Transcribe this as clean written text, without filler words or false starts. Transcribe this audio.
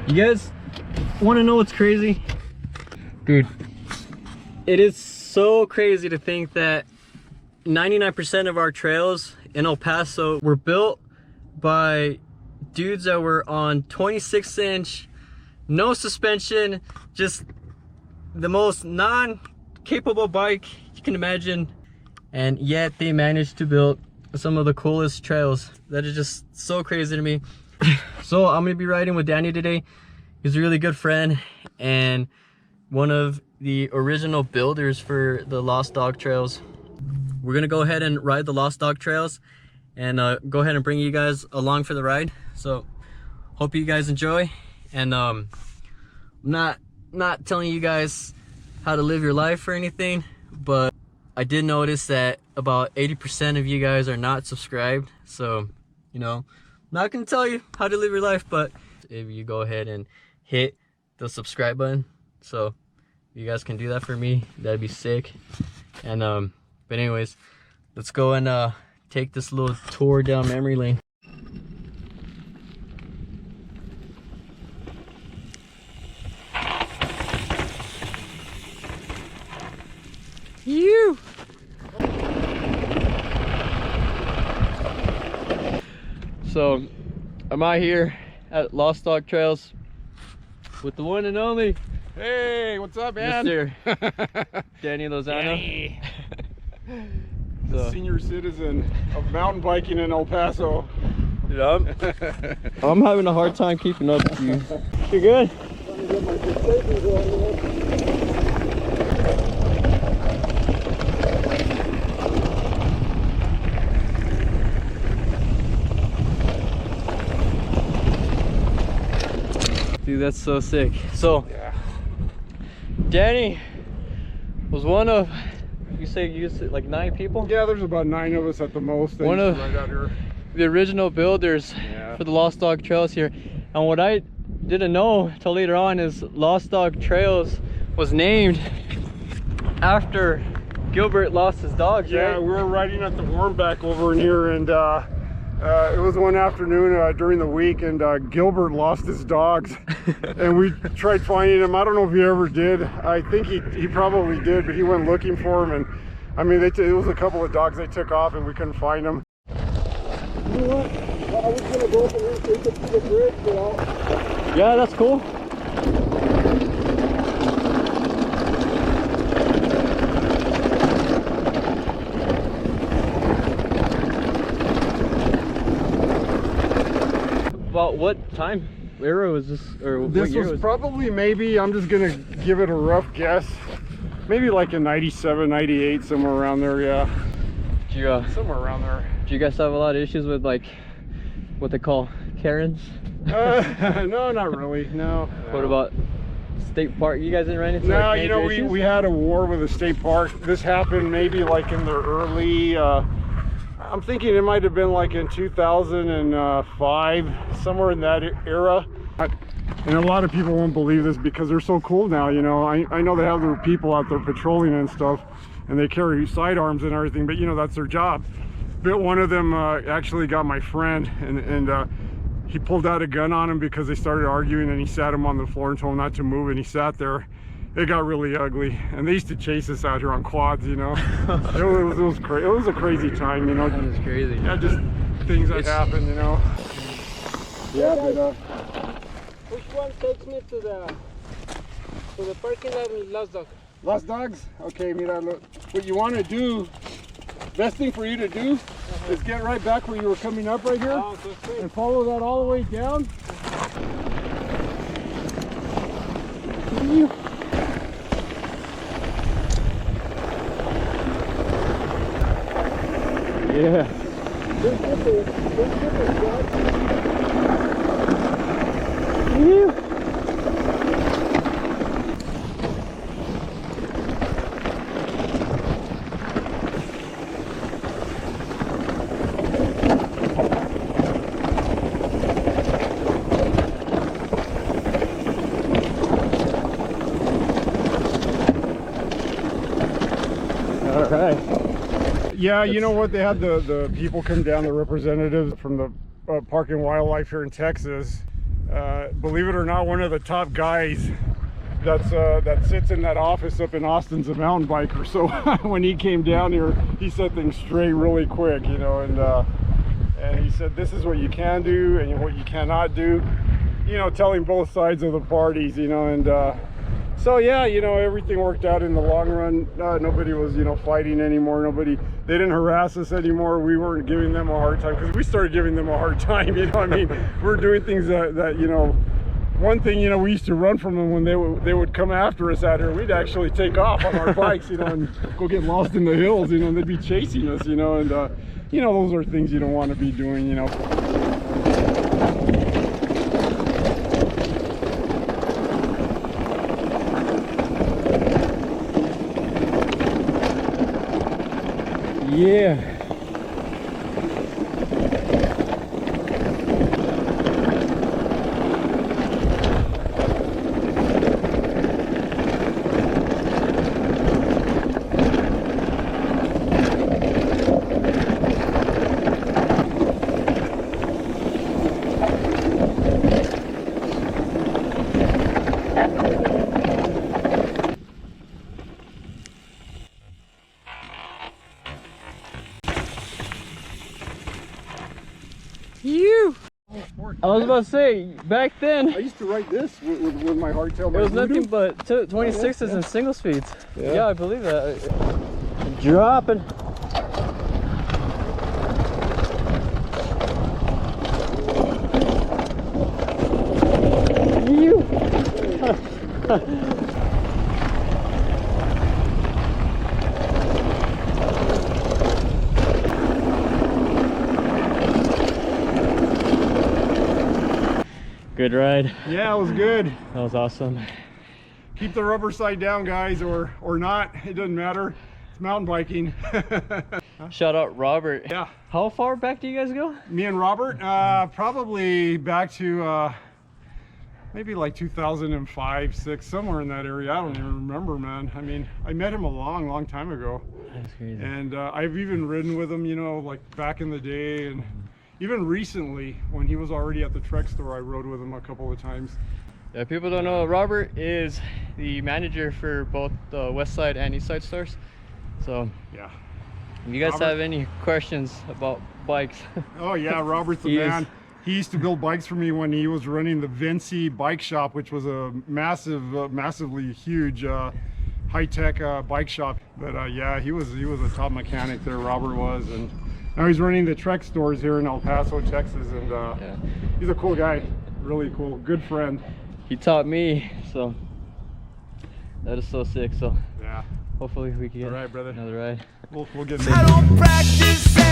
You guys want to know what's crazy? Dude, it is so crazy to think that 99% of our trails in El Paso were built by dudes that were on 26-inch, no suspension, just the most non-capable bike you can imagine, and yet they managed to build some of the coolest trails. That is just so crazy to me. So I'm gonna be riding with Danny today. He's a really good friend and one of the original builders for the Lost Dog Trails. We're gonna go ahead and ride the Lost Dog Trails and go ahead and bring you guys along for the ride. So hope you guys enjoy. And I'm not telling you guys how to live your life or anything, but I did notice that about 80% of you guys are not subscribed. So, you know, I'm not gonna tell you how to live your life, but if you go ahead and hit the subscribe button, so if you guys can do that for me, that'd be sick. And but anyways, let's go and take this little tour down memory lane. You. So I'm out here at Lost Dog Trails with the one and only. Hey, what's up, man? Mr. Danny Lozano. The senior citizen of mountain biking in El Paso. Dude, I'm having a hard time keeping up with you. You good? Dude, that's so sick. So, yeah. Danny was one of, you say you used like 9 people? Yeah, there's about 9 of us at the most. One of the original builders for the Lost Dog Trails here. And what I didn't know till later on is Lost Dog Trails was named after Gilbert lost his dogs, right? Yeah, we were riding at the Warmback over in here, and it was one afternoon during the week, and Gilbert lost his dogs. And we tried finding him. I don't know if he ever did. I think he probably did, but he went looking for him, and I mean, it was a couple of dogs they took off and we couldn't find them. You know what? I was gonna go up and here so you could see the bridge, you know? Yeah, that's cool. About what time era was this, or this what year was probably, maybe, I'm just gonna give it a rough guess, maybe like in 97, 98, somewhere around there. Yeah, do you, somewhere around there. Do you guys have a lot of issues with like what they call Karens? No, not really. No. What about state park? You guys didn't run into? No, like, you know, we had a war with the state park. This happened maybe like in the early I'm thinking it might have been like in 2005, somewhere in that era. And a lot of people won't believe this because they're so cool now, you know. I know they have their people out there patrolling and stuff, and they carry sidearms and everything, but you know, that's their job. But one of them actually got my friend, and he pulled out a gun on him because they started arguing, and he sat him on the floor and told him not to move, and he sat there. It got really ugly, and they used to chase us out here on quads, you know. it was a crazy time, you know. That is crazy. Yeah, just things that happen, you know. Yeah, but which one takes me to the parking lot in Lost Dog? Lost Dogs? Okay, mira, look, what you want to do, best thing for you to do is get right back where you were coming up right here, and follow that all the way down. Yeah. All right. Yeah, you know what? They had the people come down, the representatives from the Park and Wildlife here in Texas. believe it or not, one of the top guys that sits in that office up in Austin's a mountain biker. So when he came down here, he set things straight really quick, you know, and he said this is what you can do and what you cannot do, you know, telling both sides of the parties, you know. And so yeah, you know, everything worked out in the long run. Nobody was, you know, fighting anymore. They didn't harass us anymore. We weren't giving them a hard time, because we started giving them a hard time, you know. I mean, we're doing things that you know, one thing, you know, we used to run from them when they would come after us out here. We'd actually take off on our bikes, you know, and go get lost in the hills, you know, and they'd be chasing us, you know. And you know, those are things you don't want to be doing, you know. Yeah. I was about to say, back then I used to ride this with my hardtail. it was nothing but 26s and single speeds. Yeah, I believe that. Dropping. You. Good ride. Yeah, it was good. That was awesome. Keep the rubber side down, guys, or not. It doesn't matter. It's mountain biking. Shout out Robert. Yeah. How far back do you guys go? Me and Robert, probably back to maybe like 2005, 6, somewhere in that area. I don't even remember, man. I mean, I met him a long time ago. That's crazy. And I've even ridden with him, you know, like back in the day, and even recently when he was already at the Trek store, I rode with him a couple of times. Yeah, people don't know, Robert is the manager for both the West Side and East Side stores. So yeah, if you guys Robert, have any questions about bikes. Oh yeah, Robert's the man. He used to build bikes for me when he was running the Vinci bike shop, which was a massively huge high-tech bike shop. But yeah, he was a top mechanic there, Robert was. And now he's running the Trek stores here in El Paso, Texas. And Yeah. He's a cool guy, really cool, good friend. He taught me, so that is so sick. So Yeah. hopefully we can get All right, brother. another ride. We'll get I don't practice